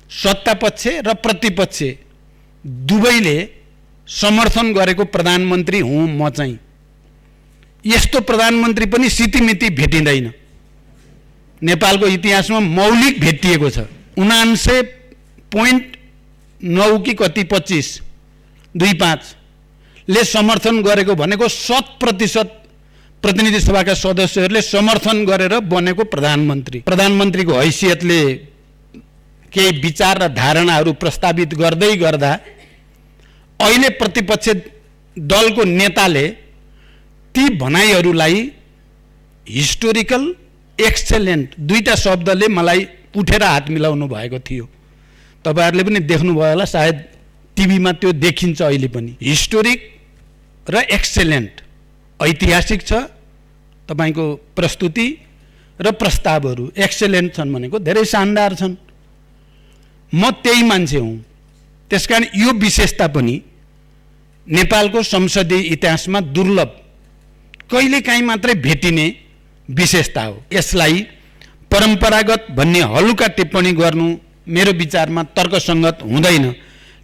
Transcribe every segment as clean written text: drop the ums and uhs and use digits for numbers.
सत्तापक्ष र प्रतिपक्ष दुवैले समर्थन गरेको प्रधानमन्त्री हुँ म चाहिँ। यस्तो प्रधानमन्त्री पनि सितिमिति भेटिँदैन। नेपालको इतिहासमा मौलिक भेटिएको छ। 79.9 कि कति 25 ले समर्थन गरेको भनेको 100% प्रतिनिधि सभाका सदस्यहरूले समर्थन गरेर बनेको प्रधानमन्त्री। प्रधानमन्त्रीको हैसियतले केही विचार र धारणाहरू प्रस्तावित गर्दै गर्दा अहिले प्रतिपक्ष दलको नेताले ती भनाइहरूलाई हिस्टोरिकल एक्सेलेन्ट दुईटा शब्दले मलाई उठेर हात मिलाउनु भएको थियो। तपाईहरुले पनि देख्नुभयो होला, सायद टिभीमा त्यो देखिन्छ अहिले पनि। हिस्टोरिक र एक्सेलेन्ट, ऐतिहासिक छ तपाईको प्रस्तुति र प्रस्तावहरू, एक्सेलेन्ट छन् भनेको धेरै शानदार छन्। म त्यही मान्छे हुँ। त्यसकारण यो विशेषता पनि नेपालको संसदीय इतिहासमा दुर्लभ, कहिलेकाहीँ मात्रै भेटिने विशेषता हो। यसलाई परम्परागत भन्ने हलुका टिप्पणी गर्नु मेरो विचारमा तर्कसङ्गत हुँदैन,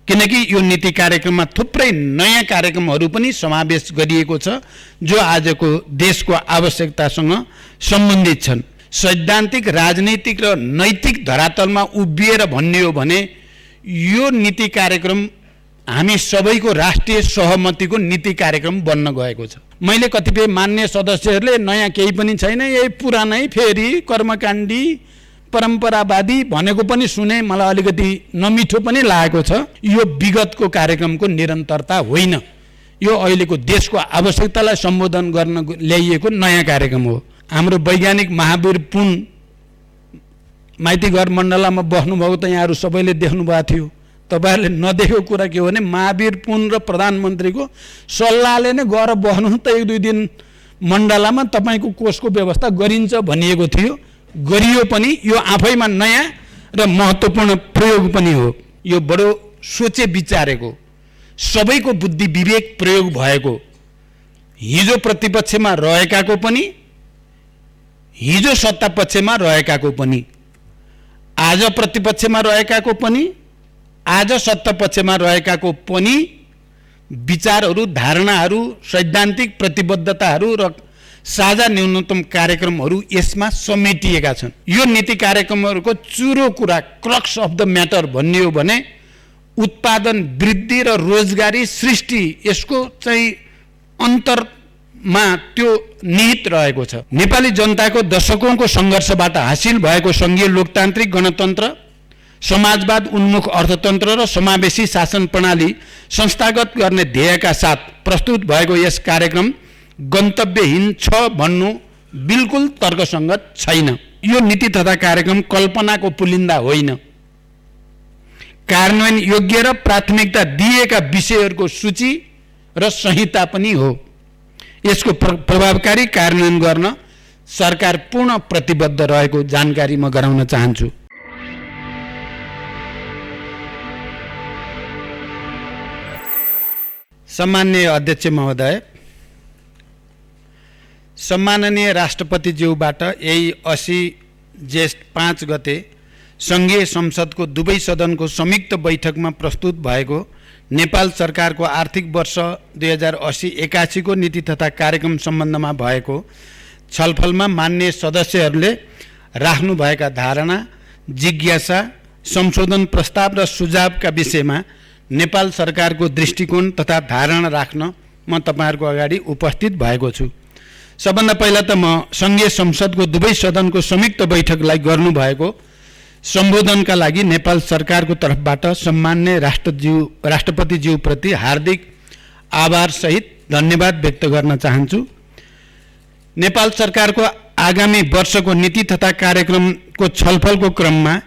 किनकि यो नीति कार्यक्रममा थुप्रै नयाँ कार्यक्रमहरू पनि समावेश गरिएको छ जो आजको देशको आवश्यकतासँग सम्बन्धित छन्। सैद्धान्तिक, राजनीतिक र नैतिक धरातलमा उभिएर भन्ने हो भने यो नीति कार्यक्रम हामी सबैको राष्ट्रिय सहमतिको नीति कार्यक्रम बन्न गएको छ। मैले कतिपय मान्य सदस्यहरूले नयाँ केही पनि छैन, यही पुरानै फेरि कर्मकाण्डी परम्परावादी भनेको पनि सुने, मलाई अलिकति नमिठो पनि लागेको छ। यो विगतको कार्यक्रमको निरन्तरता होइन, यो अहिलेको देशको आवश्यकतालाई सम्बोधन गर्न ल्याइएको नयाँ कार्यक्रम हो। हाम्रो वैज्ञानिक महावीर पुन माइतीघर मण्डलामा बस्नुभएको त यहाँहरू सबैले देख्नुभएको थियो। तपाईहरुले नदेखेको कुरा के हो भने महावीर पुन र प्रधानमन्त्रीको सल्लाहले नै गएर बस्नु त 1-2 दिन मण्डलामा तपाईको कोषको व्यवस्था गरिन्छ भनिएको थियो। गरियो पनि। यो आफैमा नयाँ र महत्त्वपूर्ण प्रयोग पनि हो। यो बडो सोचे विचारेको, सबैको बुद्धि विवेक प्रयोग भएको, हिजो प्रतिपक्षमा रहेकाको पनि, हिजो सत्तापक्षमा रहेकाको पनि, आज प्रतिपक्षमा रहेकाको पनि, आज सत्तापक्षमा रहेकाको पनि विचारहरू, धारणाहरू, सैद्धान्तिक प्रतिबद्धताहरू र साझा न्यूनतम कार्यक्रमहरू यसमा समेटिएका छन्। यो नीति कार्यक्रमहरूको चुरो कुरा, क्रक्स अफ द म्याटर भन्ने हो भने उत्पादन वृद्धि र रोजगारी सृष्टि, यसको चाहिँ अन्तरमा त्यो निहित रहेको छ। नेपाली जनताको दशकौंको सङ्घर्षबाट हासिल भएको सङ्घीय लोकतान्त्रिक गणतन्त्र, समाजवाद उन्मुख अर्थतन्त्र र समावेशी शासन प्रणाली संस्थागत गर्ने ध्येयका साथ प्रस्तुत भएको यस कार्यक्रम गन्तव्यहीन छ भन्नु बिल्कुल तर्कसङ्गत छैन। यो नीति तथा कार्यक्रम कल्पनाको पुलिन्दा होइन, कार्यान्वयन योग्य र प्राथमिकता दिएका विषयहरूको सूची र संहिता पनि हो। यसको प्रभावकारी कार्यान्वयन गर्न सरकार पूर्ण प्रतिबद्ध रहेको जानकारी म गराउन चाहन्छु। सम्माननीय अध्यक्ष महोदय, सम्माननीय राष्ट्रपतिज्यूबाट यही 80 ज्येष्ठ 5 गते सङ्घीय संसदको दुवै सदनको संयुक्त बैठकमा प्रस्तुत भएको नेपाल सरकारको आर्थिक वर्ष 2080-81 को नीति तथा कार्यक्रम सम्बन्धमा भएको छलफलमा मान्य सदस्यहरूले राख्नुभएका धारणा, जिज्ञासा, संशोधन प्रस्ताव र सुझावका विषयमा नेपाल सरकारको दृष्टिकोण तथा धारणा राख्न म तपाईहरुको अगाडि उपस्थित भएको छु। सबभन्दा पहिला त म सङ्घीय संसदको दुवै सदनको संयुक्त बैठकलाई गर्नुभएको सम्बोधनका लागि नेपाल सरकारको तर्फबाट सम्मान्य राष्ट्रपतिज्यू प्रति हार्दिक आभार सहित धन्यवाद व्यक्त गर्न चाहन्छु। नेपाल सरकारको आगामी वर्षको नीति तथा कार्यक्रमको छलफलको क्रममा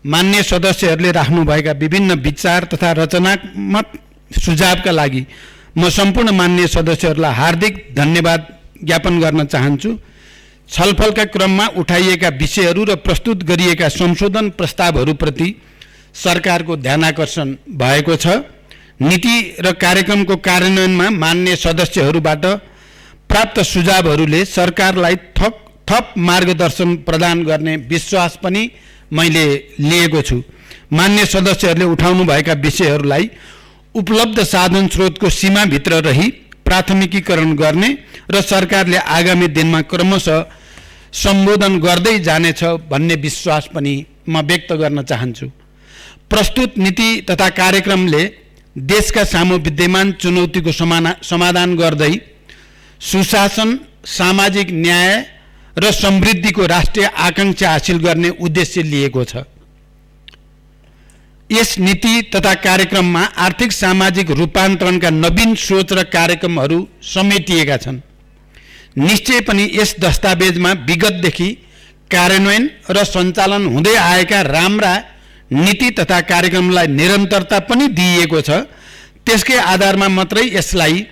मान्य सदस्यहरूले राख्नुभएका विभिन्न विचार तथा रचनात्मक सुझावका लागि म सम्पूर्ण मान्य सदस्यहरूलाई हार्दिक धन्यवाद ज्ञापन गर्न चाहन्छु। छलफलका क्रममा उठाइएका विषयहरू र प्रस्तुत गरिएका संशोधन प्रस्तावहरूप्रति सरकारको ध्यानाकर्षण भएको छ। नीति र कार्यक्रमको कार्यान्वयनमा मान्य सदस्यहरूबाट प्राप्त सुझावहरूले सरकारलाई थप मार्गदर्शन प्रदान गर्ने विश्वास पनि मैले लिएको छु। मान्य सदस्यहरूले उठाउनुभएका विषयहरूलाई उपलब्ध साधन स्रोतको सीमाभित्र रही प्राथमिकीकरण गर्ने र सरकारले आगामी दिनमा क्रमशः सम्बोधन गर्दै जानेछ भन्ने विश्वास पनि म व्यक्त गर्न चाहन्छु। प्रस्तुत नीति तथा कार्यक्रमले देशका सामु विद्यमान चुनौतीको समाधान गर्दै सुशासन, सामाजिक न्याय र समृद्धिको राष्ट्रिय आकांक्षा हासिल गर्ने उद्देश्य लिएको छ। यस नीति तथा कार्यक्रममा आर्थिक सामाजिक रूपान्तरणका नवीन सोच र कार्यक्रमहरू समेटिएका छन्। निश्चय पनि यस दस्तावेजमा विगतदेखि कार्यान्वयन र सञ्चालन हुँदै आएका राम्रा नीति तथा कार्यक्रमलाई निरन्तरता पनि दिइएको छ। त्यसकै आधारमा मात्रै यसलाई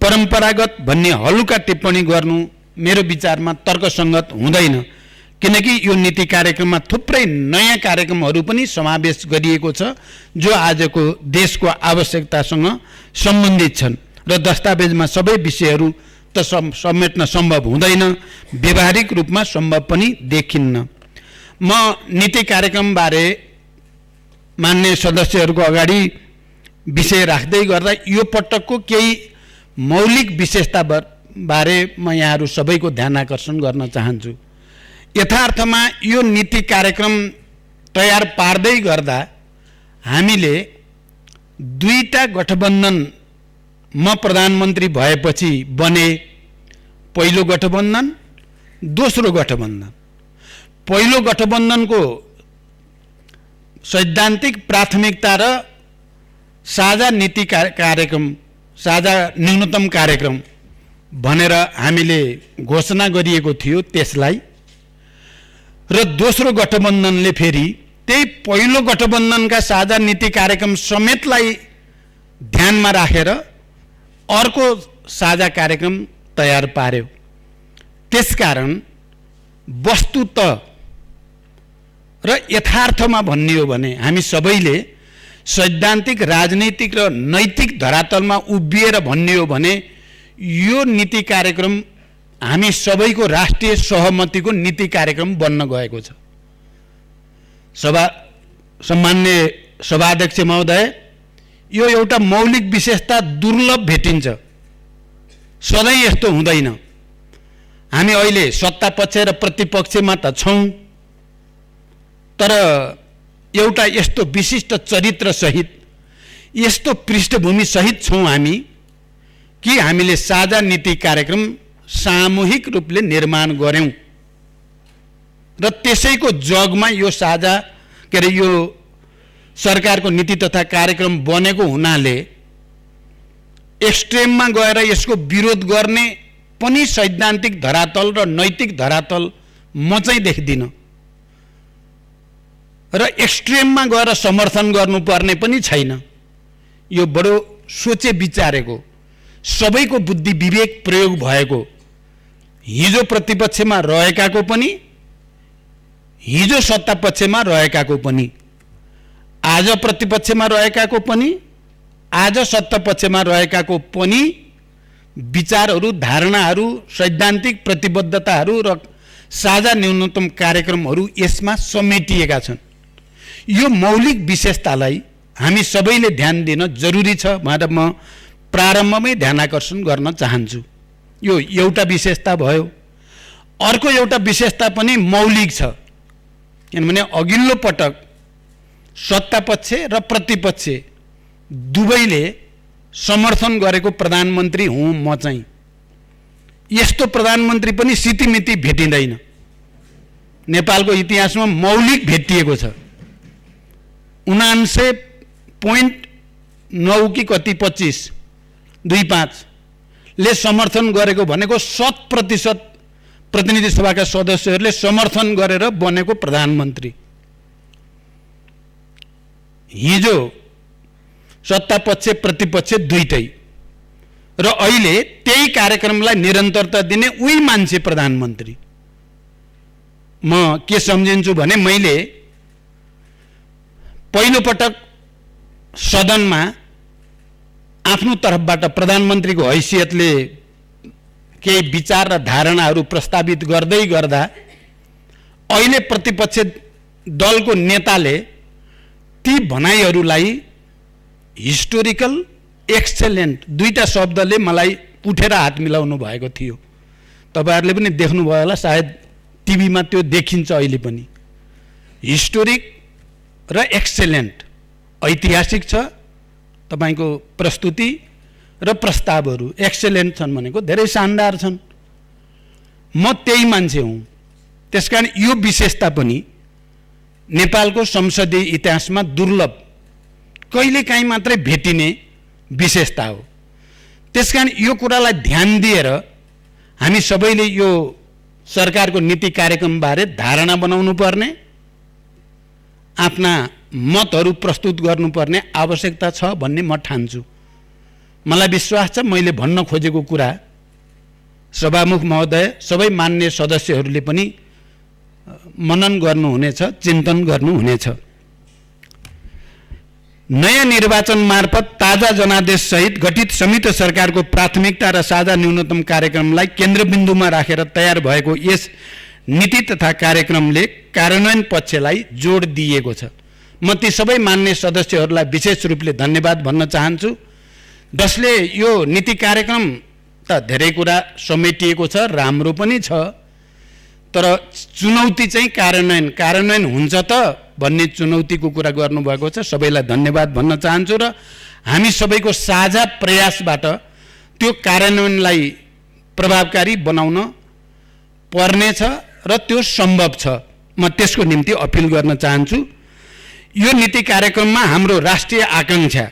परम्परागत भन्ने हलुका टिप्पणी गर्नु मेरो विचारमा तर्कसङ्गत हुँदैन, किनकि यो नीति कार्यक्रममा थुप्रै नयाँ कार्यक्रमहरू पनि समावेश गरिएको छ जो आजको देशको आवश्यकतासँग सम्बन्धित छन् र दस्तावेजमा सबै विषयहरू त समेट्न सम्भव हुँदैन, व्यवहारिक रूपमा सम्भव पनि देखिन्न। म नीति कार्यक्रमबारे मान्य सदस्यहरूको अगाडि विषय राख्दै गर्दा यो पटकको केही मौलिक विशेषता बारे म यहाँहरू सबैको ध्यान आकर्षण गर्न चाहन्छु। यथार्थमा यो नीति कार्यक्रम तयार पार्दै गर्दा हामीले दुईटा गठबन्धन म प्रधानमन्त्री भएपछि बने, पहिलो गठबन्धन, दोस्रो गठबन्धन। पहिलो गठबन्धनको सैद्धान्तिक प्राथमिकता र साझा नीति कार्यक्रम, साझा न्यूनतम कार्यक्रम भनेर हामीले घोषणा गरिएको थियो त्यसलाई, र दोस्रो गठबन्धनले फेरि त्यही पहिलो गठबन्धनका साझा नीति कार्यक्रम समेतलाई ध्यानमा राखेर अर्को साझा कार्यक्रम तयार पार्यो। त्यसकारण वस्तुत र यथार्थमा भन्ने हो भने हामी सबैले सैद्धान्तिक, राजनैतिक र नैतिक धरातलमा उभिएर भन्ने हो भने यो नीति कार्यक्रम हामी सबैको राष्ट्रिय सहमतिको नीति कार्यक्रम बन्न गएको छ। सम्मान्य सभाध्यक्ष महोदय, यो एउटा मौलिक विशेषता दुर्लभ भेटिन्छ, सधैँ यस्तो हुँदैन। हामी अहिले सत्ता पक्ष र प्रतिपक्षमा त छौँ, तर एउटा यस्तो विशिष्ट चरित्र सहित, यस्तो पृष्ठभूमि सहित छौँ हामी कि हामीले साझा नीति कार्यक्रम सामूहिक रूपले निर्माण गर्यौं र त्यसैको जगमा यो साझा के अरे यो सरकारको नीति तथा कार्यक्रम बनेको हुनाले एक्सट्रिममा गएर यसको विरोध गर्ने पनि सैद्धान्तिक धरातल र नैतिक धरातल म चाहिँ देख्दिनँ, र एक्सट्रिममा गएर समर्थन गर्नुपर्ने पनि छैन। यो बडो सोचे विचारेको, सबैको बुद्धि विवेक प्रयोग भएको, हिजो प्रतिपक्षमा रहेकाको पनि, हिजो सत्ता पक्षमा रहेकाको पनि, आज प्रतिपक्षमा रहेकाको पनि, आज सत्ता पक्षमा रहेकाको पनि विचारहरू, धारणाहरू, सैद्धान्तिक प्रतिबद्धताहरू र साझा न्यूनतम कार्यक्रमहरू यसमा समेटिएका छन्। यो मौलिक विशेषतालाई हामी सबैले ध्यान दिन जरुरी छ भनेर म प्रारम्भमै ध्यान आकर्षण गर्न चाहन्छु। यो एउटा विशेषता भयो। अर्को एउटा विशेषता पनि मौलिक छ, किनभने अघिल्लो पटक सत्तापक्ष र प्रतिपक्ष दुवैले समर्थन गरेको प्रधानमन्त्री हुँ म चाहिँ। यस्तो प्रधानमन्त्री पनि सितिमिति भेटिँदैन, नेपालको इतिहासमा मौलिक भेटिएको छ। 79.9 कि कति 25 ले समर्थन गरेको भनेको 100% प्रतिनिधि सभाका सदस्यहरूले समर्थन गरेर बनेको प्रधानमन्त्री। हिजो सत्तापक्ष प्रतिपक्ष दुईटै, र अहिले त्यही कार्यक्रमलाई निरन्तरता दिने उही मान्छे प्रधानमन्त्री। म के सम्झिन्छु भने मैले पहिलो पटक सदनमा आफ्नो तर्फबाट प्रधानमन्त्रीको हैसियतले केही विचार र धारणाहरू प्रस्तावित गर्दै गर्दा अहिले प्रतिपक्ष दलको नेताले ती भनाइहरूलाई हिस्टोरिकल एक्सेलेन्ट दुईटा शब्दले मलाई उठेर हात मिलाउनु भएको थियो। तपाईहरुले पनि देख्नुभयो होला, सायद टिभीमा त्यो देखिन्छ अहिले पनि। हिस्टोरिक र एक्सेलेन्ट, ऐतिहासिक छ तपाईको प्रस्तुति र प्रस्तावहरू, एक्सेलेन्ट छन् भनेको धेरै शानदार छन्। म त्यही मान्छे हुँ, त्यसकारण यो विशेषता पनि नेपालको संसदीय इतिहासमा दुर्लभ, कहिलेकाहीँ मात्रै भेटिने विशेषता हो। त्यसकारण यो कुरालाई ध्यान दिएर हामी सबैले यो सरकारको नीति कार्यक्रमबारे धारणा बनाउनु पर्ने, आफ्ना मतहरू प्रस्तुत गर्नुपर्ने आवश्यकता छ भन्ने म ठान्छु। मलाई विश्वास छ मैले भन्न खोजेको कुरा सभामुख महोदय, सबै मान्य सदस्यहरूले पनि मनन गर्नुहुनेछ, चिन्तन गर्नुहुनेछ। नयाँ निर्वाचन मार्फत ताजा जनादेश सहित गठित संयुक्त सरकारको प्राथमिकता र साझा न्यूनतम कार्यक्रमलाई केन्द्रबिन्दुमा राखेर तयार भएको यस नीति तथा कार्यक्रमले कार्यान्वयन पक्षलाई जोड दिएको छ। म ती सबै मान्य सदस्यहरूलाई विशेष रूपले धन्यवाद भन्न चाहन्छु, जसले यो नीति कार्यक्रम त धेरै कुरा समेटिएको छ, राम्रो पनि छ, तर चुनौती चाहिँ कार्यान्वयन हुन्छ त भन्ने चुनौतीको कुरा गर्नुभएको छ। सबैलाई धन्यवाद भन्न चाहन्छु र हामी सबैको साझा प्रयासबाट त्यो कार्यान्वयनलाई प्रभावकारी बनाउन पर्नेछ र त्यो सम्भव छ। म त्यसको निम्ति अपिल गर्न चाहन्छु। यो नीति कार्यक्रममा हाम्रो राष्ट्रिय आकांक्षा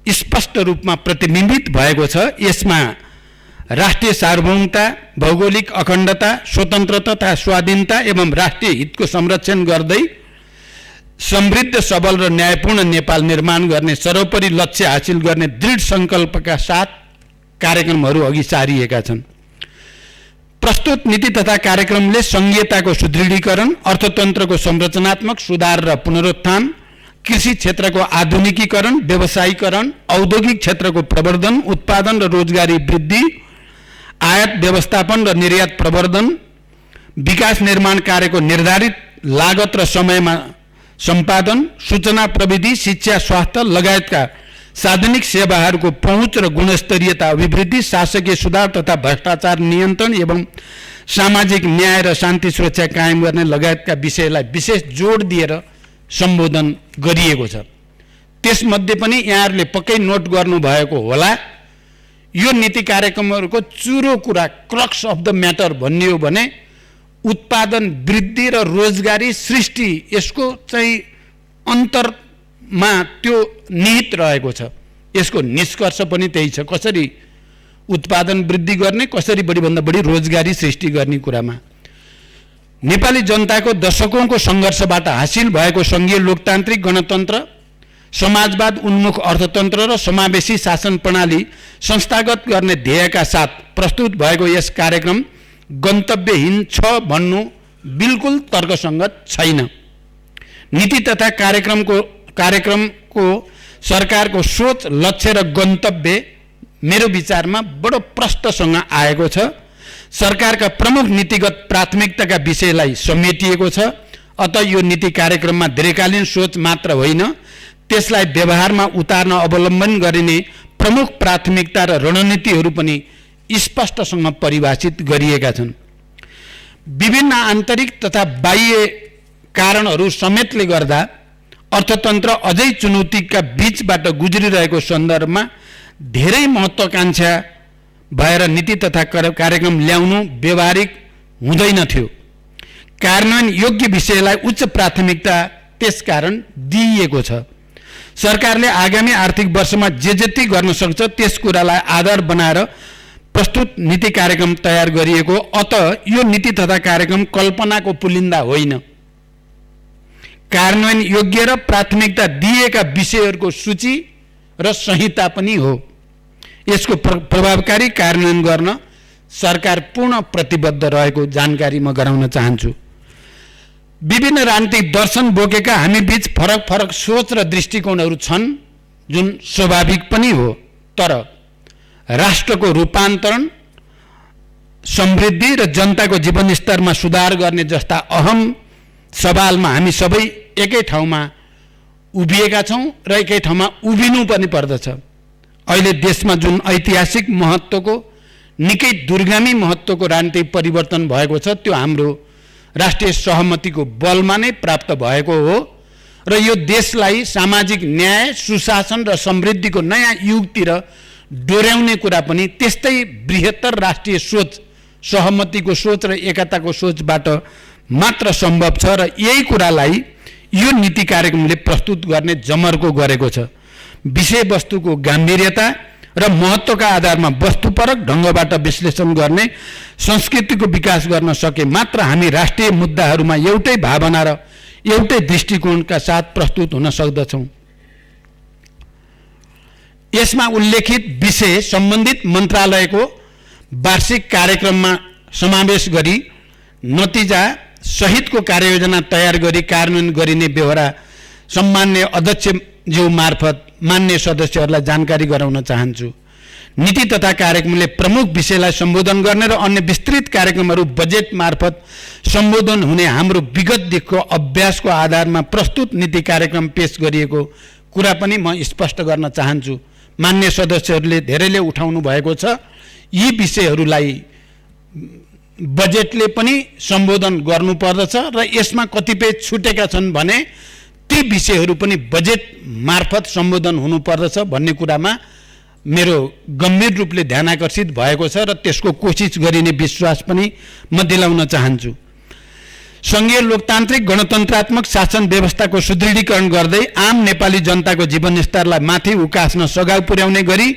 स्पष्ट रूपमा प्रतिबिम्बित भएको छ। यसमा राष्ट्रिय सार्वभौमता, भौगोलिक अखण्डता, स्वतन्त्रता तथा स्वाधीनता एवं राष्ट्रिय हितको संरक्षण गर्दै समृद्ध, सबल र न्यायपूर्ण नेपाल निर्माण गर्ने सर्वोपरि लक्ष्य हासिल गर्ने दृढ संकल्पका साथ कार्यक्रमहरू अघि सारिएका छन्। प्रस्तुत नीति तथा कार्यक्रमले संघीयताको सुदृढीकरण, अर्थतन्त्रको संरचनात्मक सुधार र पुनरुत्थान, कृषि क्षेत्रको आधुनिकीकरण, व्यवसायीकरण, औद्योगिक क्षेत्रको प्रवर्धन, उत्पादन र रोजगारी वृद्धि, आयात व्यवस्थापन र निर्यात प्रवर्धन, विकास निर्माण कार्यको निर्धारित लागत र समयमा सम्पादन, सूचना प्रविधि, शिक्षा, स्वास्थ्य लगायतका सार्वजनिक सेवाहरूको पहुँच र गुणस्तरीयता अभिवृद्धि, शासकीय सुधार तथा भ्रष्टाचार नियन्त्रण एवं सामाजिक न्याय र शान्ति सुरक्षा कायम गर्ने लगायतका विषयलाई विशेष जोड दिएर सम्बोधन गरिएको छ। त्यसमध्ये पनि यहाँहरूले पक्कै नोट गर्नुभएको होला, यो नीति कार्यक्रमहरूको चुरो कुरा, क्रक्स अफ द म्याटर भन्ने हो भने उत्पादन वृद्धि र रोजगारी सृष्टि, यसको चाहिँ अन्तरमा त्यो निहित रहेको छ। यसको निष्कर्ष पनि त्यही छ, कसरी उत्पादन वृद्धि गर्ने, कसरी बढीभन्दा बढी रोजगारी सृष्टि गर्ने कुरामा। नेपाली जनताको दशकौंको सङ्घर्षबाट हासिल भएको सङ्घीय लोकतान्त्रिक गणतन्त्र, समाजवाद उन्मुख अर्थतन्त्र र समावेशी शासन प्रणाली संस्थागत गर्ने ध्येयका साथ प्रस्तुत भएको यस कार्यक्रम गन्तव्यहीन छ भन्नु बिल्कुल तर्कसङ्गत छैन। नीति तथा कार्यक्रमको सरकारको सोच, लक्ष्य र गन्तव्य मेरो विचारमा बडो प्रष्टसँग आएको छ। सरकारका प्रमुख नीतिगत प्राथमिकताका विषयलाई समेटिएको छ। अत यो नीति कार्यक्रममा दीर्घकालीन सोच मात्र होइन, त्यसलाई व्यवहारमा उतार्न अवलम्बन गरिने प्रमुख प्राथमिकता र रणनीतिहरू पनि स्पष्टसँग परिभाषित गरिएका छन्। विभिन्न आन्तरिक तथा बाह्य कारणहरू समेतले गर्दा अर्थतन्त्र अझै चुनौतीका बीचबाट गुज्रिरहेको सन्दर्भमा धेरै महत्त्वाकांक्षा भएर नीति तथा कार्यक्रम ल्याउनु व्यवहारिक हुँदैन थियो। कार्यान्वयन योग्य विषयलाई उच्च प्राथमिकता त्यसकारण दिइएको छ। सरकारले आगामी आर्थिक वर्षमा जे जति गर्न सक्छ त्यस कुरालाई आधार बनाएर प्रस्तुत नीति कार्यक्रम तयार गरिएको। अत यो नीति तथा कार्यक्रम कल्पनाको पुलिन्दा होइन, कार्यान्वयन योग्य र प्राथमिकता दिएका विषयहरूको सूची र संहिता पनि हो। यसको प्रभावकारी कार्यान्वयन गर्न सरकार पूर्ण प्रतिबद्ध रहेको जानकारी म गराउन चाहन्छु। विभिन्न राजनीतिक दर्शन बोकेका हामी बीच फरक फरक सोच र दृष्टिकोणहरू छन्, जुन स्वाभाविक पनि हो। तर राष्ट्रको रूपान्तरण, समृद्धि र जनताको जीवनस्तरमा सुधार गर्ने जस्ता अहम सवालमा हामी सबै एकै ठाउँमा उभिएका छौँ र एकै ठाउँमा उभिनु पनि पर्दछ। अहिले देशमा जुन ऐतिहासिक महत्त्वको निकै दूरगामी महत्त्वको राजनीतिक परिवर्तन भएको छ त्यो हाम्रो राष्ट्रिय सहमतिको बलमा नै प्राप्त भएको हो र यो देशलाई सामाजिक न्याय, सुशासन र समृद्धिको नयाँ युगतिर डोर्याउने कुरा पनि त्यस्तै बृहत्तर राष्ट्रिय सोच, सहमतिको सोच र एकताको सोचबाट मात्र सम्भव छ र यही कुरालाई यो नीति कार्यक्रमले प्रस्तुत गर्ने जमर्को गरेको छ। विषयवस्तुको गाम्भीर्यता र महत्त्वका आधारमा वस्तुपरक ढङ्गबाट विश्लेषण गर्ने संस्कृतिको विकास गर्न सके मात्र हामी राष्ट्रिय मुद्दाहरूमा एउटै भावना र एउटै दृष्टिकोणका साथ प्रस्तुत हुन सक्दछौँ। यसमा उल्लेखित विषय सम्बन्धित मन्त्रालयको वार्षिक कार्यक्रममा समावेश गरी नतिजा सहितको कार्ययोजना तयार गरी कार्यान्वयन गरिने बेहोरा सम्मान्य अध्यक्षज्यू मार्फत मान्य सदस्यहरूलाई जानकारी गराउन चाहन्छु। नीति तथा कार्यक्रमले प्रमुख विषयलाई सम्बोधन गर्ने र अन्य विस्तृत कार्यक्रमहरू बजेट मार्फत सम्बोधन हुने हाम्रो विगतदेखिको अभ्यासको आधारमा प्रस्तुत नीति कार्यक्रम पेश गरिएको कुरा पनि म स्पष्ट गर्न चाहन्छु। मान्य सदस्यहरूले धेरैले उठाउनु भएको छ, यी विषयहरूलाई बजेटले पनि सम्बोधन गर्नुपर्दछ र यसमा कतिपय छुटेका छन् भने ती विषयहरू पनि बजेट मार्फत सम्बोधन हुनुपर्दछ भन्ने कुरामा मेरो गम्भीर रूपले ध्यानाकर्षित भएको छ र त्यसको कोसिस गरिने विश्वास पनि म दिलाउन चाहन्छु। सङ्घीय लोकतान्त्रिक गणतन्त्रात्मक शासन व्यवस्थाको सुदृढीकरण गर्दै आम नेपाली जनताको जीवनस्तरलाई माथि उकास्न सघाउ पुर्याउने गरी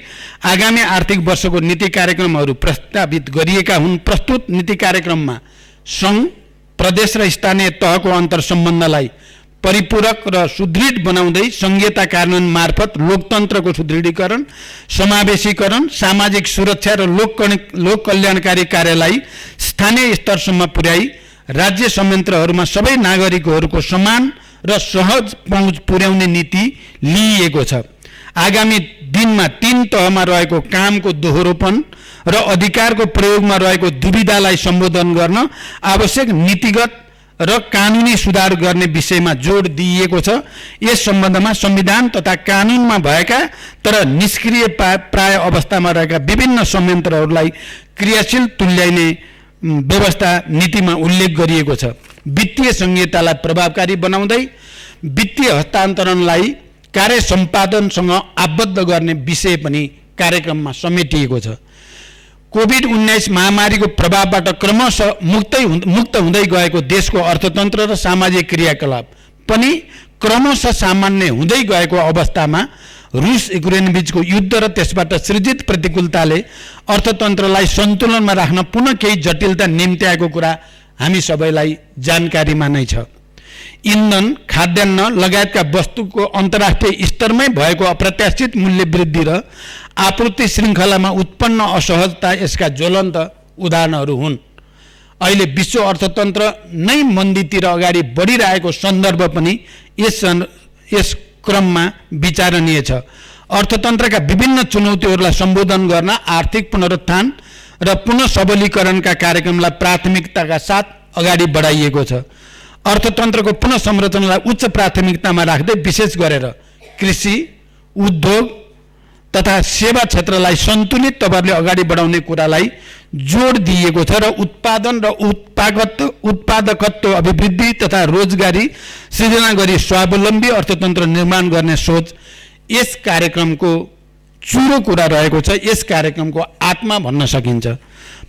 आगामी आर्थिक वर्षको नीति कार्यक्रमहरू प्रस्तावित गरिएका हुन्। प्रस्तुत नीति कार्यक्रममा सङ्घ, प्रदेश र स्थानीय तहको अन्तर सम्बन्धलाई परिपूरक र सुदृढ बनाउँदै संघीयता कार्यान्वयन मार्फत लोकतन्त्रको सुदृढीकरण, समावेशीकरण, सामाजिक सुरक्षा र लोक कल्याणकारी कार्यलाई स्थानीय स्तरसम्म पुर्याई राज्य संयन्त्रहरूमा सबै नागरिकहरूको समान र सहज पहुँच पुर्याउने नीति लिइएको छ। आगामी दिनमा तीन तहमा रहेको कामको दोहोरोपन र अधिकारको प्रयोगमा रहेको दुविधालाई सम्बोधन गर्न आवश्यक नीतिगत र कानुनी सुधार गर्ने विषयमा जोड दिइएको छ। यस सम्बन्धमा संविधान तथा कानुनमा भएका तर निष्क्रिय प्राय अवस्थामा रहेका विभिन्न संयन्त्रहरूलाई क्रियाशील तुल्याइने व्यवस्था नीतिमा उल्लेख गरिएको छ। वित्तीय संहितालाई प्रभावकारी बनाउँदै वित्तीय हस्तान्तरणलाई कार्य सम्पादनसँग आबद्ध गर्ने विषय पनि कार्यक्रममा समेटिएको छ। कोभिड-19 महामारीको प्रभावबाट क्रमशः मुक्त हुँदै गएको देशको अर्थतन्त्र र सामाजिक क्रियाकलाप पनि क्रमशः सामान्य हुँदै गएको अवस्थामा रुस युक्रेन बीचको युद्ध र त्यसबाट सृजित प्रतिकूलताले अर्थतन्त्रलाई सन्तुलनमा राख्न पुनः केही जटिलता निम्त्याएको कुरा हामी सबैलाई जानकारीमा नै छ। इन्धन, खाद्यान्न लगायतका वस्तुको अन्तर्राष्ट्रिय स्तरमै भएको अप्रत्याशित मूल्य वृद्धि र आपूर्ति श्रृङ्खलामा उत्पन्न असहजता यसका ज्वलन्त उदाहरणहरू हुन्। अहिले विश्व अर्थतन्त्र नै मन्दीतिर अगाडि बढिरहेको सन्दर्भ पनि यस क्रममा विचारणीय छ। अर्थतन्त्रका विभिन्न चुनौतीहरूलाई सम्बोधन गर्न आर्थिक पुनरुत्थान र पुनः सबलीकरणका कार्यक्रमलाई प्राथमिकताका साथ अगाडि बढाइएको छ। अर्थतन्त्रको पुनः संरचनालाई उच्च प्राथमिकतामा राख्दै विशेष गरेर कृषि, उद्योग तथा सेवा क्षेत्रलाई सन्तुलित तवरले अगाडि बढाउने कुरालाई जोड दिइएको छ र उत्पादन र उत्पादकत्व अभिवृद्धि तथा रोजगारी सृजना गरी स्वावलम्बी अर्थतन्त्र निर्माण गर्ने सोच यस कार्यक्रमको चुरो कुरा रहेको छ। यस कार्यक्रमको आत्मा भन्न सकिन्छ।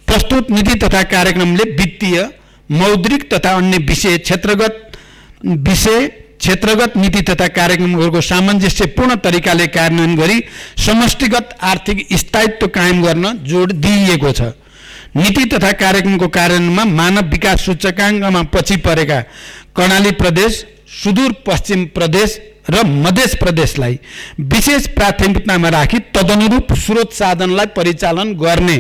प्रस्तुत नीति तथा कार्यक्रमले वित्तीय, मौद्रिक तथा अन्य क्षेत्रगत नीति तथा कार्यक्रमहरूको सामञ्जस्यपूर्ण तरिकाले कार्यान्वयन गरी समष्टिगत आर्थिक स्थायित्व कायम गर्न जोड दिइएको छ। नीति तथा कार्यक्रमको कार्यान्वयनमा मानव विकास सूचकाङ्कमा पछि परेका कर्णाली प्रदेश, सुदूरपश्चिम प्रदेश र मध्य प्रदेशलाई विशेष प्राथमिकतामा राखी तदनुरूप स्रोत साधनलाई परिचालन गर्ने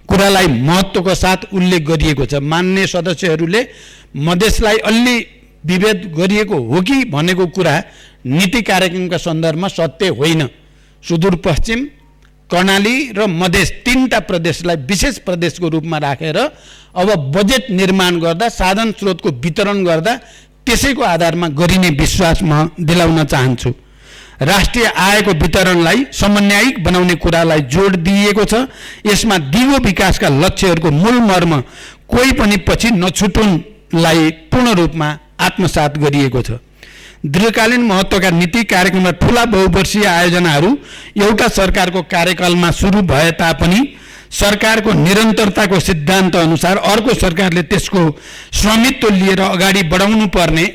कुरालाई महत्त्वको साथ उल्लेख गरिएको छ। मान्य सदस्यहरूले मधेसलाई अलि विभेद गरिएको हो कि भनेको कुरा नीति कार्यक्रमका सन्दर्भमा सत्य होइन। सुदूरपश्चिम, कर्णाली र मधेस तीनटा प्रदेशलाई विशेष प्रदेशको रूपमा राखेर अब बजेट निर्माण गर्दा, साधन स्रोतको वितरण गर्दा त्यसैको आधारमा गरिने विश्वास म दिलाउन चाहन्छु। राष्ट्रिय आयको वितरणलाई समन्वयिक बनाउने कुरालाई जोड दिइएको छ। यसमा दिगो विकासका लक्ष्यहरूको मूल मर्म कोही पनि पछि नछुटुनलाई पूर्ण रूपमा आत्मसात गरिएको छ। दीर्घकालीन महत्त्वका नीति कार्यक्रम र ठूला बहुवर्षीय आयोजनाहरू एउटा सरकारको कार्यकालमा सुरु भए तापनि सरकारको निरन्तरताको सिद्धान्त अनुसार अर्को सरकारले त्यसको स्वामित्व लिएर अगाडि बढाउनु पर्ने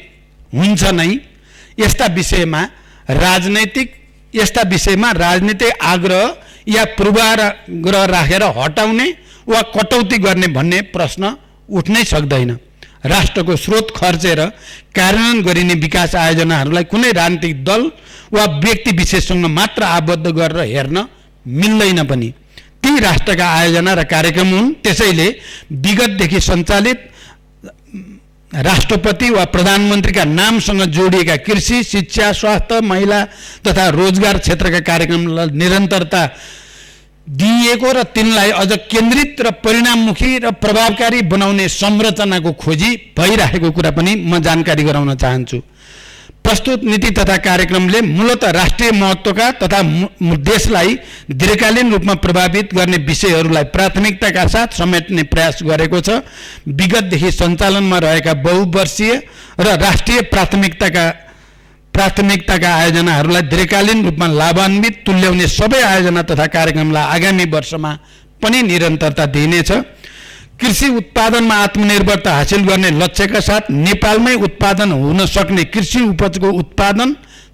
हुन्छ नै। यस्ता विषयमा राजनीतिक आग्रह या पूर्वाग्रह राखेर हटाउने वा कटौती गर्ने भन्ने प्रश्न उठ्नै सक्दैन। राष्ट्रको स्रोत खर्चेर कार्यान्वयन गरिने विकास आयोजनाहरूलाई कुनै राजनीतिक दल वा व्यक्ति विशेषसँग मात्र आबद्ध गरेर हेर्न मिल्दैन पनि। ती राष्ट्रका आयोजना र कार्यक्रम हुन्। त्यसैले विगतदेखि सञ्चालित राष्ट्रपति वा प्रधानमन्त्रीका नामसँग जोडिएका कृषि, शिक्षा, स्वास्थ्य, महिला तथा रोजगार क्षेत्रका कार्यक्रमलाई निरन्तरता दिइएको र तिनलाई अझ केन्द्रित र परिणाममुखी र प्रभावकारी बनाउने संरचनाको खोजी भइरहेको कुरा पनि म जानकारी गराउन चाहन्छु। प्रस्तुत नीति तथा कार्यक्रमले मूलतः राष्ट्रिय महत्त्वका तथा देशलाई दीर्घकालीन रूपमा प्रभावित गर्ने विषयहरूलाई प्राथमिकताका साथ समेट्ने प्रयास गरेको छ। विगतदेखि सञ्चालनमा रहेका बहुवर्षीय र राष्ट्रिय प्राथमिकताका आयोजनाहरूलाई दीर्घकालीन रूपमा लाभान्वित तुल्याउने सबै आयोजना तथा कार्यक्रमलाई आगामी वर्षमा पनि निरन्तरता दिइनेछ। कृषि उत्पादनमा आत्मनिर्भरता हासिल गर्ने लक्ष्यका साथ नेपालमै उत्पादन हुन सक्ने कृषि उपजको उत्पादन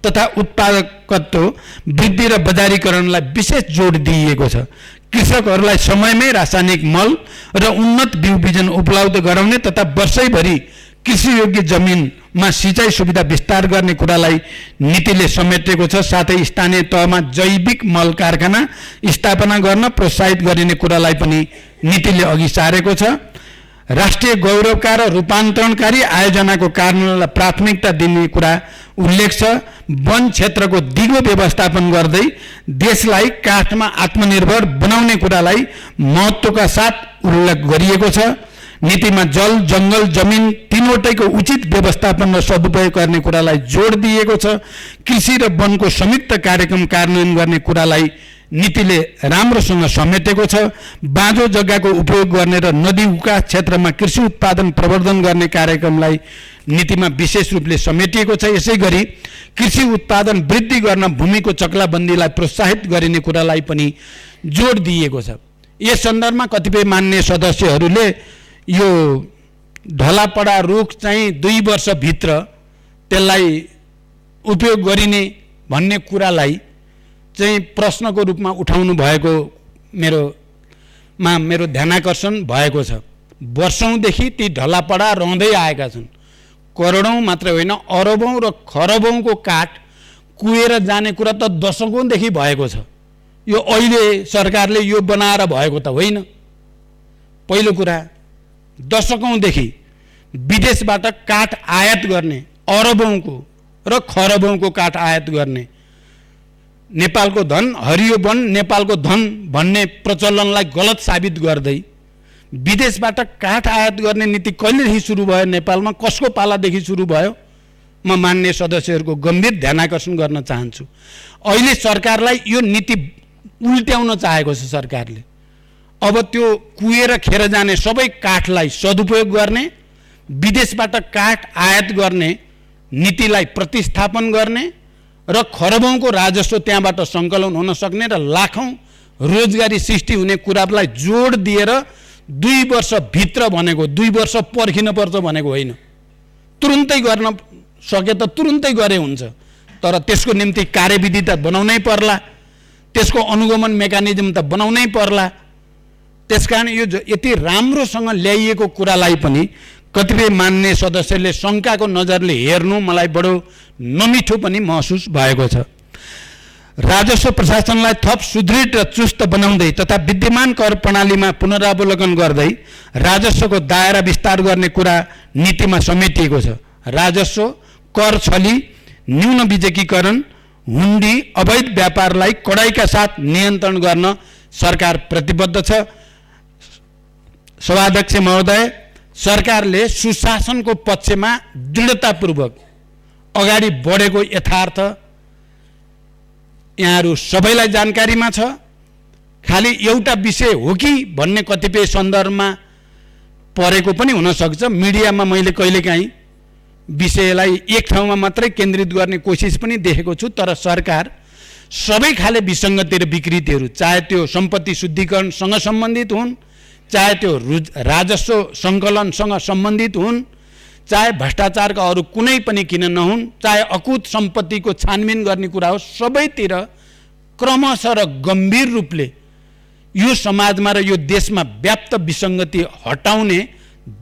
तथा उत्पादकत्व वृद्धि र बजारीकरणलाई विशेष जोड दिइएको छ। कृषकहरूलाई समयमै रासायनिक मल र उन्नत बिउ बिजन उपलब्ध गराउने तथा वर्षैभरि कृषियोग्य जमिनमा सिँचाइ सुविधा विस्तार गर्ने कुरालाई नीतिले समेटेको छ। साथै स्थानीय तहमा जैविक मल कारखाना स्थापना गर्न प्रोत्साहित गरिने कुरालाई पनि नीतिले अघि सारेको छ। राष्ट्रिय गौरवका र रूपान्तरणकारी आयोजनाको कार्यान्वयनलाई प्राथमिकता दिने कुरा उल्लेख छ। वन क्षेत्रको दिगो व्यवस्थापन गर्दै देशलाई काठमा आत्मनिर्भर बनाउने कुरालाई महत्त्वका साथ उल्लेख गरिएको छ। नीतिमा जल, जङ्गल, जमिन तीनवटैको उचित व्यवस्थापन र सदुपयोग गर्ने कुरालाई जोड दिएको छ। कृषि र वनको संयुक्त कार्यक्रम कार्यान्वयन गर्ने कुरालाई नीतिले राम्रोसँग समेटेको छ। बाँझो जग्गाको उपयोग गर्ने र नदी उकास क्षेत्रमा कृषि उत्पादन प्रवर्धन गर्ने कार्यक्रमलाई नीतिमा विशेष रूपले समेटिएको छ। यसै गरी कृषि उत्पादन वृद्धि गर्न भूमिको चक्लाबन्दीलाई प्रोत्साहित गरिने कुरालाई पनि जोड दिएको छ। यस सन्दर्भमा कतिपय मान्य सदस्यहरूले यो ढलापडा रुख चाहिँ 2 वर्षभित्र त्यसलाई उपयोग गरिने भन्ने कुरालाई चाहिँ प्रश्नको रूपमा उठाउनु भएको मेरो ध्यानाकर्षण भएको छ। वर्षौंदेखि ती ढलापडा रहँदै आएका छन्। करोडौं मात्र होइन, अरबौं र खरबौंको काठ कुहेर जाने कुरा त दशकौंदेखि भएको छ। यो अहिले सरकारले यो बनाएर भएको त होइन। पहिलो कुरा, दशकौंदेखि विदेशबाट काठ आयात गर्ने, अरबौंको र खरबौंको काठ आयात गर्ने, नेपालको धन हरियो वन नेपालको धन भन्ने प्रचलनलाई गलत साबित गर्दै विदेशबाट काठ आयात गर्ने नीति कहिलेदेखि सुरु भयो, नेपालमा कसको पालादेखि सुरु भयो, म मान्य सदस्यहरूको गम्भीर ध्यानाकर्षण गर्न चाहन्छु। अहिले सरकारलाई यो नीति उल्ट्याउन चाहेको छ सरकारले। अब त्यो कुहेर खेर जाने सबै काठलाई सदुपयोग गर्ने, विदेशबाट काठ आयात गर्ने नीतिलाई प्रतिस्थापन गर्ने र खरबौंको राजस्व त्यहाँबाट सङ्कलन हुन सक्ने र लाखौं रोजगारी सृष्टि हुने कुरालाई जोड दिएर 2 वर्षभित्र भनेको 2 वर्ष पर्खिन पर्छ भनेको होइन। तुरुन्तै गर्न सके त तुरुन्तै गरे हुन्छ, तर त्यसको निम्ति कार्यविधि त बनाउनै पर्ला, त्यसको अनुगमन मेकानिजम त बनाउनै पर्ला। त्यसकारण यो यति राम्रोसँग ल्याइएको कुरालाई पनि कतिपय मान्य सदस्यले शङ्काको नजरले हेर्नु मलाई बडो नमिठो पनि महसुस भएको छ। राजस्व प्रशासनलाई थप सुदृढ र चुस्त बनाउँदै तथा विद्यमान कर प्रणालीमा पुनरावलोकन गर्दै राजस्वको दायरा विस्तार गर्ने कुरा नीतिमा समेटिएको छ। राजस्व, कर छली, न्यून बिजकीकरण, हुन्डी, अवैध व्यापारलाई कडाइका साथ नियन्त्रण गर्न सरकार प्रतिबद्ध छ। सभाध्यक्ष महोदय, सरकारले सुशासनको पक्षमा दृढतापूर्वक अगाडि बढेको यथार्थ यहाँहरू सबैलाई जानकारीमा छ। खालि एउटा विषय हो कि भन्ने कतिपय सन्दर्भमा परेको पनि हुन सक्छ। मिडियामा मैले कहिलेकाहीँ विषयलाई एक ठाउँमा मात्रै केन्द्रित गर्ने कोसिस पनि देखेको छु, तर सरकार सबै खाले विसङ्गति र विकृतिहरू, चाहे त्यो सम्पत्ति शुद्धिकरणसँग सम्बन्धित हुन्, चाहे त्यो राजस्व सङ्कलनसँग सम्बन्धित हुन्, चाहे भ्रष्टाचारका अरू कुनै पनि किन नहुन्, चाहे अकुत सम्पत्तिको छानबिन गर्ने कुरा हो, सबैतिर क्रमशः र गम्भीर रूपले यो समाजमा र यो देशमा व्याप्त विसङ्गति हटाउने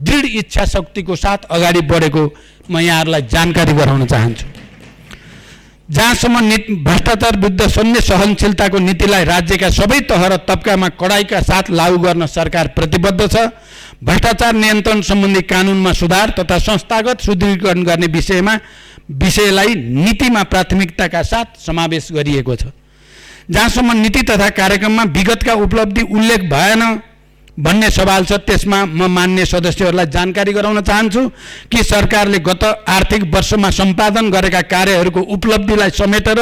दृढ इच्छा शक्तिको साथ अगाडि बढेको म यहाँहरूलाई जानकारी गराउन चाहन्छु। जहाँसम्म भ्रष्टाचार विरुद्ध शून्य सहनशीलताको नीतिलाई राज्यका सबै तह र तबकामा कडाइका साथ लागू गर्न सरकार प्रतिबद्ध छ। भ्रष्टाचार नियन्त्रण सम्बन्धी कानुनमा सुधार तथा संस्थागत सुदृढीकरण गर्ने विषयलाई नीतिमा प्राथमिकताका साथ समावेश गरिएको छ। जहाँसम्म नीति तथा कार्यक्रममा विगतका उपलब्धि उल्लेख भएन भन्ने सवाल छ, त्यसमा म मान्य सदस्यहरूलाई जानकारी गराउन चाहन्छु कि सरकारले गत आर्थिक वर्षमा सम्पादन गरेका कार्यहरूको उपलब्धिलाई समेटेर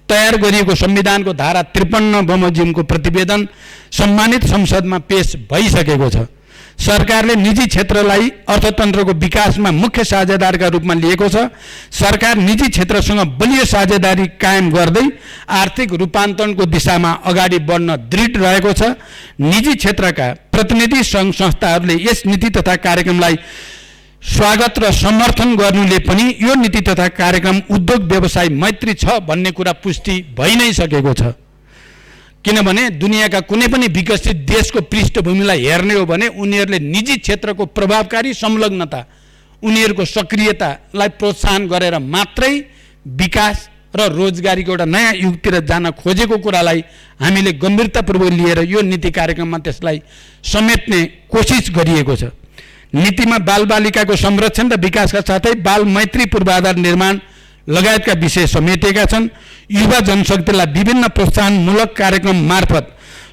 तयार गरिएको संविधानको धारा 53 बमोजिमको प्रतिवेदन सम्मानित संसदमा पेश भइसकेको छ। सरकारले निजी क्षेत्रलाई अर्थतन्त्रको विकासमा मुख्य साझेदारका रूपमा लिएको छ। सरकार निजी क्षेत्रसँग बलियो साझेदारी कायम गर्दै आर्थिक रूपान्तरणको दिशामा अगाडि बढ्न दृढ रहेको छ। निजी क्षेत्रका प्रतिनिधि सङ्घ संस्थाहरूले यस नीति तथा कार्यक्रमलाई स्वागत र समर्थन गर्नुले पनि यो नीति तथा कार्यक्रम उद्योग व्यवसाय मैत्री छ भन्ने कुरा पुष्टि भइ नै सकेको छ। किनभने दुनियाँका कुनै पनि विकसित देशको पृष्ठभूमिलाई हेर्ने हो भने उनीहरूले निजी क्षेत्रको प्रभावकारी संलग्नता, उनीहरूको सक्रियतालाई प्रोत्साहन गरेर मात्रै विकास र रोजगारीको एउटा नयाँ युगतिर जान खोजेको कुरालाई हामीले गम्भीरतापूर्वक लिएर यो नीति कार्यक्रममा त्यसलाई समेट्ने कोसिस गरिएको छ। नीतिमा बालबालिकाको संरक्षण र विकासका साथै बाल मैत्री पूर्वाधार निर्माण लगायतका विषय समेटिएका छन्। युवा जनशक्तिलाई विभिन्न प्रोत्साहनमूलक कार्यक्रम मार्फत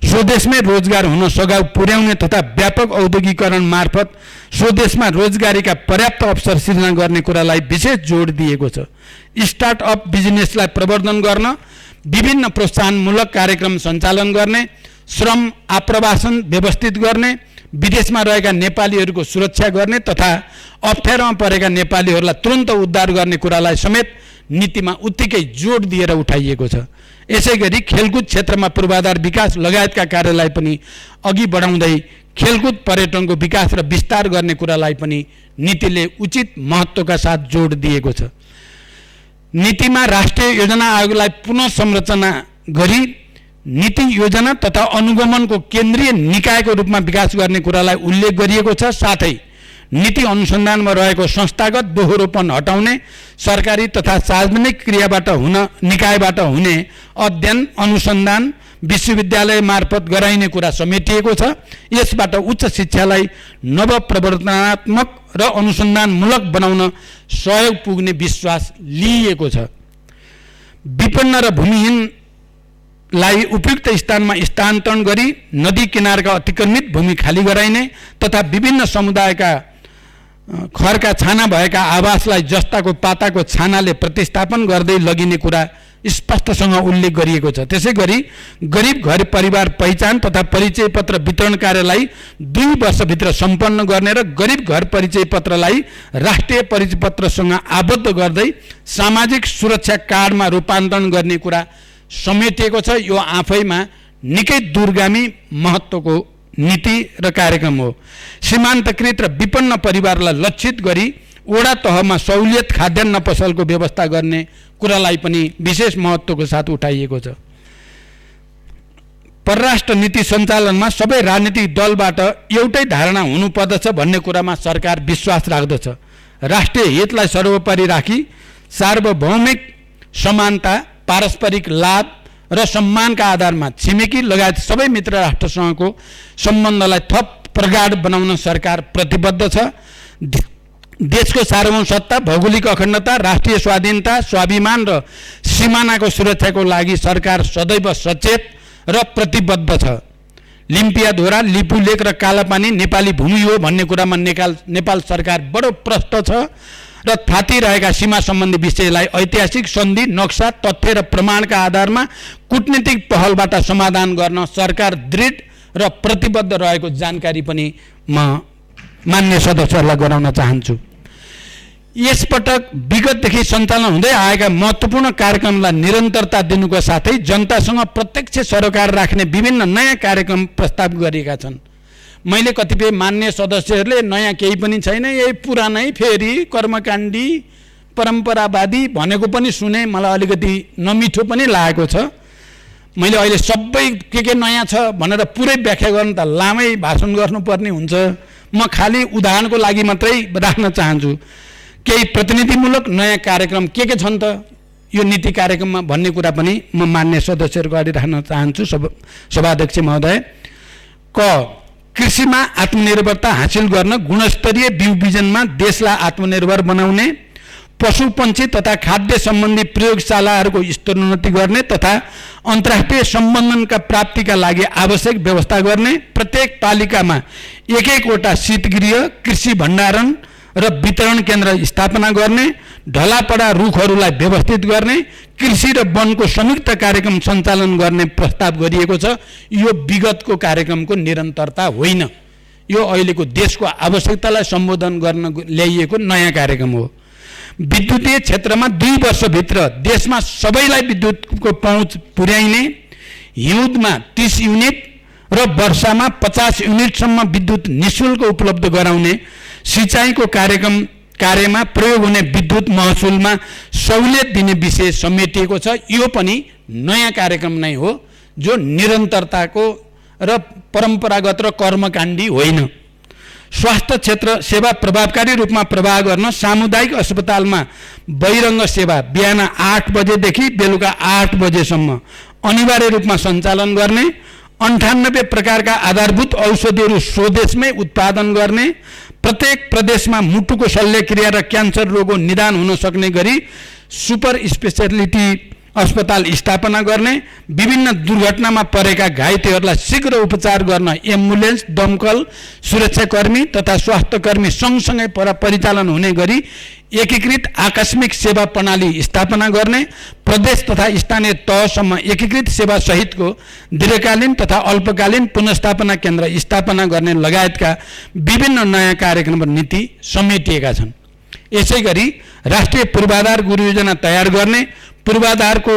स्वदेशमै रोजगार हुन सघाउ पुर्याउने तथा व्यापक औद्योगिकरण मार्फत स्वदेशमा रोजगारीका पर्याप्त अवसर सृजना गर्ने कुरालाई विशेष जोड दिएको छ। स्टार्टअप बिजनेसलाई प्रवर्धन गर्न विभिन्न प्रोत्साहनमूलक कार्यक्रम सञ्चालन गर्ने, श्रम आप्रवासन व्यवस्थित गर्ने, विदेशमा रहेका नेपालीहरूको सुरक्षा गर्ने तथा अप्ठ्यारोमा परेका नेपालीहरूलाई तुरन्त उद्धार गर्ने कुरालाई समेत नीतिमा उत्तिकै जोड दिएर उठाइएको छ। यसैगरी खेलकुद क्षेत्रमा पूर्वाधार विकास लगायतका कार्यलाई पनि अघि बढाउँदै खेलकुद पर्यटनको विकास र विस्तार गर्ने कुरालाई पनि नीतिले उचित महत्त्वका साथ जोड दिएको छ। नीतिमा राष्ट्रिय योजना आयोगलाई पुनः संरचना गरी नीति योजना तथा अनुगमनको केन्द्रीय निकायको रूपमा विकास गर्ने कुरालाई उल्लेख गरिएको छ। साथै नीति अनुसन्धानमा रहेको संस्थागत दोहोरोपन हटाउने, सरकारी तथा सार्वजनिक निकायबाट हुने अध्ययन अनुसन्धान विश्वविद्यालय मार्फत गराइने कुरा समेटिएको छ। यसबाट उच्च शिक्षालाई नवप्रवर्तनात्मक र अनुसन्धानमूलक बनाउन सहयोग पुग्ने विश्वास लिइएको छ। विपन्न र भूमिहीन लाई उपयुक्त स्थानमा स्थानान्तरण गरी नदी किनारका अतिक्रमित भूमि खाली गराइने तथा विभिन्न समुदायका खरका छाना भएका आवासलाई जस्ताको पाताको छानाले प्रतिस्थापन गर्दै लगिने कुरा स्पष्टसँग उल्लेख गरिएको छ। त्यसै गरी गरिब घर परिवार पहिचान तथा परिचय पत्र वितरण कार्यलाई 2 वर्षभित्र सम्पन्न गर्ने र गरिब घर परिचय पत्रलाई राष्ट्रिय परिचय पत्रसँग आबद्ध गर्दै सामाजिक सुरक्षा कार्डमा रूपान्तरण गर्ने कुरा समेटिएको छ। यो आफैमा निकै दूरगामी महत्त्वको नीति र कार्यक्रम हो। सीमान्तकृत र विपन्न परिवारलाई लक्षित गरी वडा तहमा सहुलियत खाद्यान्न पसलको व्यवस्था गर्ने कुरालाई पनि विशेष महत्त्वको साथ उठाइएको छ। परराष्ट्र नीति सञ्चालनमा सबै राजनीतिक दलबाट एउटै धारणा हुनुपर्दछ भन्ने कुरामा सरकार विश्वास राख्दछ। राष्ट्रिय हितलाई सर्वोपरि राखी सार्वभौमिक समानता, पारस्परिक लाभ र सम्मानका आधारमा छिमेकी लगायत सबै मित्र राष्ट्रसँगको सम्बन्धलाई थप प्रगाढ बनाउन सरकार प्रतिबद्ध छ। देशको सार्वभौम सत्ता, भौगोलिक अखण्डता, राष्ट्रिय स्वाधीनता, स्वाभिमान र सिमानाको सुरक्षाको लागि सरकार सदैव सचेत र प्रतिबद्ध छ। लिम्पियाधोरा, लिपुलेक र कालापानी नेपाली भूमि हो भन्ने कुरामा नेपाल सरकार बडो प्रष्ट छ र थातिरहेका सीमा सम्बन्धी विषयलाई ऐतिहासिक सन्धि, नक्सा, तथ्य र प्रमाणका आधारमा कूटनीतिक पहलबाट समाधान गर्न सरकार दृढ र प्रतिबद्ध रहेको जानकारी पनि म मान्य सदस्यहरूलाई गराउन चाहन्छु। यसपटक विगतदेखि सञ्चालन हुँदै आएका महत्त्वपूर्ण कार्यक्रमलाई निरन्तरता दिनुको साथै जनतासँग प्रत्यक्ष सरोकार राख्ने विभिन्न नयाँ कार्यक्रम प्रस्ताव गरिएका छन्। मैले कतिपय मान्य सदस्यहरूले नयाँ केही पनि छैन, यही पुरानै फेरि कर्मकाण्डी परम्परावादी भनेको पनि सुने, मलाई अलिकति नमिठो पनि लागेको छ। मैले अहिले सबै के नयाँ छ भनेर पुरै व्याख्या गर्न त लामै भाषण गर्नुपर्ने हुन्छ। म खालि उदाहरणको लागि मात्रै राख्न चाहन्छु। केही प्रतिनिधिमूलक नयाँ कार्यक्रम के छन् त यो नीति कार्यक्रममा भन्ने कुरा पनि म मान्य सदस्यहरूको अगाडि राख्न चाहन्छु। सभाध्यक्ष महोदय, क कृषिमा आत्मनिर्भरता हासिल गर्न गुणस्तरीय बिउ बिजनमा देशलाई आत्मनिर्भर बनाउने, पशुपन्छी तथा खाद्य सम्बन्धी प्रयोगशालाहरूको स्तरोन्नति गर्ने तथा अन्तर्राष्ट्रिय सम्बन्धनका प्राप्तिका लागि आवश्यक व्यवस्था गर्ने, प्रत्येक पालिकामा एक-एकवटा शीतगृह, कृषि भण्डारण र वितरण केन्द्र स्थापना गर्ने, ढलापडा रुखहरूलाई व्यवस्थित गर्ने, कृषि र वनको संयुक्त कार्यक्रम सञ्चालन गर्ने प्रस्ताव गरिएको छ। यो विगतको कार्यक्रमको निरन्तरता होइन, यो अहिलेको देशको आवश्यकतालाई सम्बोधन गर्न ल्याइएको नयाँ कार्यक्रम हो। विद्युतीय क्षेत्रमा 2 वर्षभित्र देशमा सबैलाई विद्युतको पहुँच पुर्याइने, हिउँदमा 30 युनिट र वर्षामा 50 युनिटसम्म विद्युत निःशुल्क उपलब्ध गराउने, सिँचाइको कार्यमा प्रयोग हुने विद्युत महसुलमा सहुलियत दिने विषय समेटिएको छ। यो पनि नयाँ कार्यक्रम नै हो, जो निरन्तरताको र परम्परागत र कर्मकाण्डी होइन। स्वास्थ्य क्षेत्र सेवा प्रभावकारी रूपमा प्रवाह गर्न सामुदायिक अस्पतालमा बहिरङ्ग सेवा बिहान 8 बजेदेखि बेलुका 8 बजेसम्म अनिवार्य रूपमा सञ्चालन गर्ने, 98 प्रकारका आधारभूत औषधिहरू स्वदेशमै उत्पादन गर्ने, प्रत्येक प्रदेशमा मुटुको शल्यक्रिया र क्यान्सर रोगको निदान हुन सक्ने गरी सुपर स्पेसियालिटी अस्पताल स्थापना गर्ने, विभिन्न दुर्घटनामा परेका घाइतेहरूलाई शीघ्र उपचार गर्न एम्बुलेन्स, दमकल, सुरक्षाकर्मी तथा स्वास्थ्यकर्मी सँगसँगै परिचालन हुने गरी एकीकृत आकस्मिक सेवा प्रणाली स्थापना गर्ने, प्रदेश तथा स्थानीय तहसम्म एकीकृत सेवा सहितको दीर्घकालीन तथा अल्पकालीन पुनर्स्थापना केन्द्र स्थापना गर्ने लगायतका विभिन्न नयाँ कार्यक्रम र नीति समेटिएका छन्। यसै गरी राष्ट्रिय पूर्वाधार गुरु योजना तयार गर्ने, पूर्वाधारको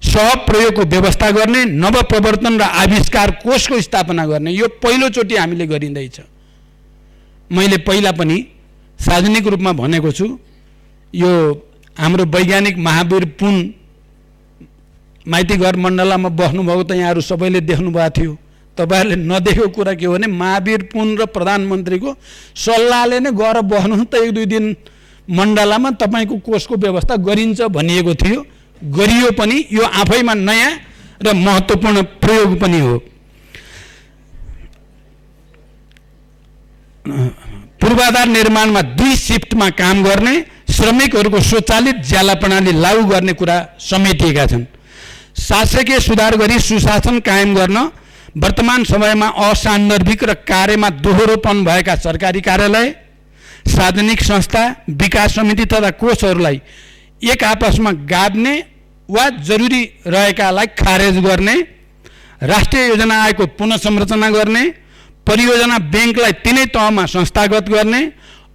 सहप्रयोगको व्यवस्था गर्ने, नवप्रवर्तन र आविष्कार कोषको स्थापना गर्ने, यो पहिलोचोटि हामीले गरिँदैछ। मैले पहिला पनि सार्वजनिक रूपमा भनेको छु, यो हाम्रो वैज्ञानिक महावीर पुन माइतीघर मण्डलामा बस्नुभएको त यहाँहरू सबैले देख्नुभएको थियो। तपाईँहरूले नदेखेको कुरा के हो भने महावीर पुन र प्रधानमन्त्रीको सल्लाहले नै गएर बस्नु त 1-2 दिन मण्डलामा तपाईँको कोषको व्यवस्था गरिन्छ भनिएको थियो, गरियो पनि। यो आफैमा नयाँ र महत्त्वपूर्ण प्रयोग पनि हो। पूर्वाधार निर्माणमा 2 शिफ्टमा काम गर्ने, श्रमिकहरूको स्वचालित ज्याला प्रणाली लागू गर्ने कुरा समेटिएका छन्। शासकीय सुधार गरी सुशासन कायम गर्न, वर्तमान समयमा असान्दर्भिक र कार्यमा दोहोरोपन भएका सरकारी कार्यालय, सार्वजनिक संस्था, विकास समिति तथा कोषहरूलाई एक आपसमा गाड्ने वा जरुरी रहेकालाई खारेज गर्ने, राष्ट्रिय योजना आयोगको पुनः संरचना गर्ने, परियोजना ब्याङ्कलाई 3 तहमा संस्थागत गर्ने,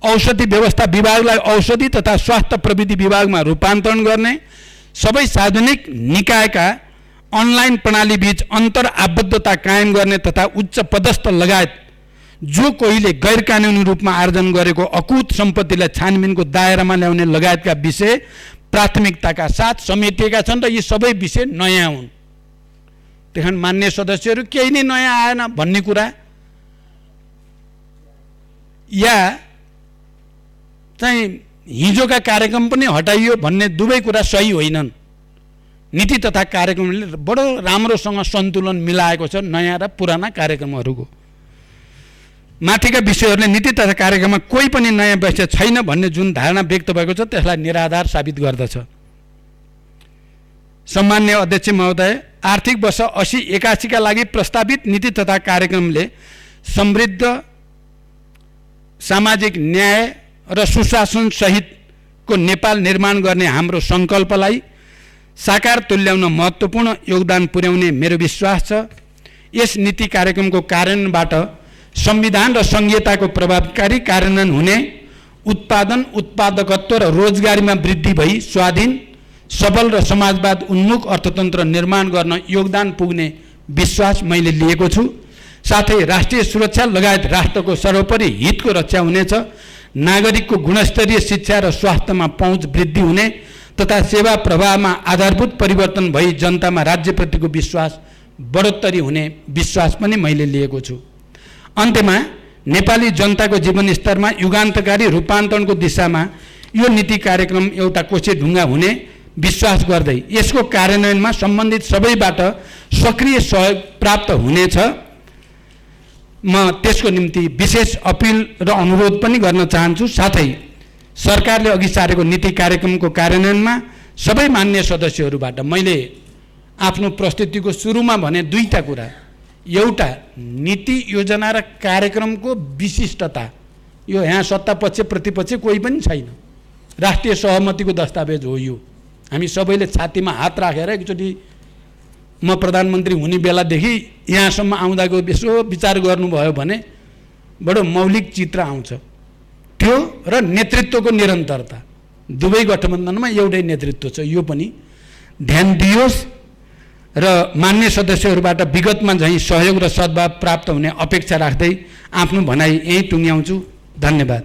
औषधि व्यवस्था विभागलाई औषधि तथा स्वास्थ्य प्रविधि विभागमा रूपान्तरण गर्ने, सबै सार्वजनिक निकायका अनलाइन प्रणाली बीच अन्तर आबद्धता कायम गर्ने तथा उच्च पदस्थ लगायत जो कोहीले गैर कानुनी रूपमा आर्जन गरेको अकुत सम्पत्तिलाई छानबिनको दायरामा ल्याउने लगायतका विषय प्राथमिकताका साथ समेटिएका छन् र यी सबै विषय नयाँ हुन्। त्यहाँ मान्य सदस्यहरू केही नै नयाँ आएन भन्ने कुरा या चाहिँ हिजोका कार्यक्रम पनि हटाइयो भन्ने दुवै कुरा सही होइनन्। नीति तथा कार्यक्रमले बडो राम्रोसँग सन्तुलन मिलाएको छ नयाँ र पुराना कार्यक्रमहरूको। माथिका विषयहरूले नीति तथा कार्यक्रममा कोही पनि नयाँ विषय छैन भन्ने जुन धारणा व्यक्त भएको छ त्यसलाई निराधार साबित गर्दछ। सम्माननीय अध्यक्ष महोदय, आर्थिक वर्ष 80-81 का लागि प्रस्तावित नीति तथा कार्यक्रमले समृद्ध सामाजिक न्याय र सुशासन सहितको नेपाल निर्माण गर्ने हाम्रो सङ्कल्पलाई साकार तुल्याउन महत्त्वपूर्ण योगदान पुर्याउने मेरो विश्वास छ। यस नीति कार्यक्रमको कार्यान्वयनबाट संविधान र संहिताको प्रभावकारी कार्यान्वयन हुने, उत्पादन, उत्पादकत्व र रोजगारीमा वृद्धि भई स्वाधीन, सबल र समाजवाद उन्मुख अर्थतन्त्र निर्माण गर्न योगदान पुग्ने विश्वास मैले लिएको छु। साथै राष्ट्रिय सुरक्षा लगायत राष्ट्रको सर्वोपरि हितको रक्षा हुनेछ। नागरिकको गुणस्तरीय शिक्षा र स्वास्थ्यमा पहुँच वृद्धि हुने तथा सेवा प्रवाहमा आधारभूत परिवर्तन भई जनतामा राज्यप्रतिको विश्वास बढोत्तरी हुने विश्वास पनि मैले लिएको छु। अन्त्यमा नेपाली जनताको जीवनस्तरमा युगान्तकारी रूपान्तरणको दिशामा यो नीति कार्यक्रम एउटा कोसेढुङ्गा हुने विश्वास गर्दै यसको कार्यान्वयनमा सम्बन्धित सबैबाट सक्रिय सहयोग प्राप्त हुनेछ। म त्यसको निम्ति विशेष अपिल र अनुरोध पनि गर्न चाहन्छु। साथै सरकारले अघि सारेको नीति कार्यक्रमको कार्यान्वयनमा सबै मान्य सदस्यहरूबाट मैले आफ्नो प्रस्तुतिको सुरुमा भने दुईटा कुरा। एउटा, नीति योजना र कार्यक्रमको विशिष्टता। यो यहाँ सत्तापक्ष प्रतिपक्ष कोही पनि छैन, राष्ट्रिय सहमतिको दस्तावेज हो यो। हामी सबैले छातीमा हात राखेर एकचोटि म प्रधानमन्त्री हुने बेलादेखि यहाँसम्म आउँदाको यसो विचार गर्नुभयो भने बडो मौलिक चित्र आउँछ। त्यो र नेतृत्वको निरन्तरता, दुवै गठबन्धनमा एउटै नेतृत्व छ, यो पनि ध्यान दियोस् र मान्य सदस्यहरूबाट विगतमा झैँ सहयोग र सद्भाव प्राप्त हुने अपेक्षा राख्दै आफ्नो भनाइ यहीँ टुङ्ग्याउँछु। धन्यवाद।